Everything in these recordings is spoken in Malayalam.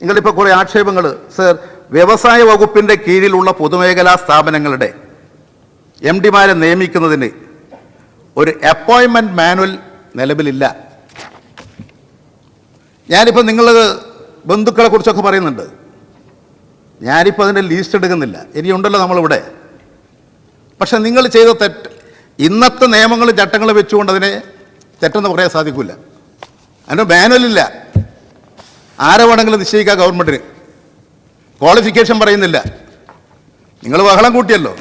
നിങ്ങളിപ്പോൾ കുറേ ആക്ഷേപങ്ങൾ സർ, വ്യവസായ വകുപ്പിൻ്റെ കീഴിലുള്ള പൊതുമേഖലാ സ്ഥാപനങ്ങളുടെ MD-മാരെ നിയമിക്കുന്നതിന് ഒരു അപ്പോയിൻമെൻറ്റ് മാനുവൽ നിലവിലില്ല. ഞാനിപ്പോൾ നിങ്ങൾ ബന്ധുക്കളെ കുറിച്ചൊക്കെ പറയുന്നുണ്ട്, ഞാനിപ്പോൾ അതിൻ്റെ ലീസ്റ്റ് എടുക്കുന്നില്ല, ഇനിയുണ്ടല്ലോ നമ്മളിവിടെ. പക്ഷെ നിങ്ങൾ ചെയ്ത തെറ്റ്, ഇന്നത്തെ നിയമങ്ങളും ചട്ടങ്ങളും വെച്ചുകൊണ്ട് അതിനെ തെറ്റെന്ന് പറയാൻ സാധിക്കില്ല. അതിന് മാനുവലില്ല. ആരെ വേണമെങ്കിലും നിശ്ചയിക്കാം ഗവൺമെൻറ്റിന്. ക്വാളിഫിക്കേഷൻ പറയുന്നില്ല. നിങ്ങൾ ബഹളം കൂട്ടിയല്ലോ,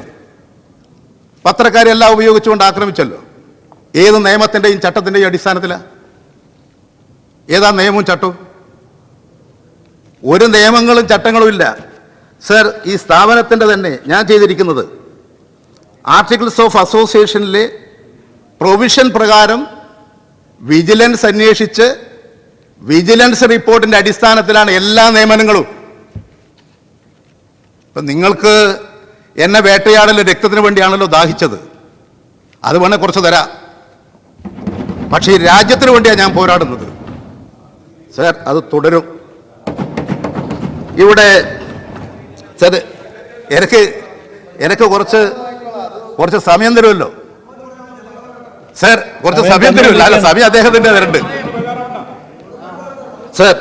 പത്രക്കാരെല്ലാം ഉപയോഗിച്ചുകൊണ്ട് ആക്രമിച്ചല്ലോ. ഏത് നിയമത്തിൻ്റെയും ചട്ടത്തിൻ്റെയും അടിസ്ഥാനത്തിലാണ്? ഏതാ നിയമവും ചട്ടവും? ഒരു നിയമങ്ങളും ചട്ടങ്ങളും ഇല്ല സർ. ഈ സ്ഥാപനത്തിൻ്റെ തന്നെ ഞാൻ ചെയ്തിരിക്കുന്നത് ആർട്ടിക്കിൾസ് ഓഫ് അസോസിയേഷനിലെ പ്രൊവിഷൻ പ്രകാരം വിജിലൻസ് അന്വേഷിച്ച് വിജിലൻസ് റിപ്പോർട്ടിൻ്റെ അടിസ്ഥാനത്തിലാണ് എല്ലാ നിയമനങ്ങളും. ഇപ്പം നിങ്ങൾക്ക് എന്നെ വേട്ടയാടൽ രക്തത്തിന് വേണ്ടിയാണല്ലോ ദാഹിച്ചത്, അത് വേണേൽ കുറച്ച് തരാം. പക്ഷേ ഈ രാജ്യത്തിന് വേണ്ടിയാണ് ഞാൻ പോരാടുന്നത് സർ, അത് തുടരും. ഇവിടെ സർ എനിക്ക് കുറച്ച് സമയം തരുമല്ലോ സർ, കുറച്ച് സമയം തരുമല്ലോ. അല്ല, സമയം അദ്ദേഹത്തിൻ്റെ തരുന്നുണ്ട് സർ.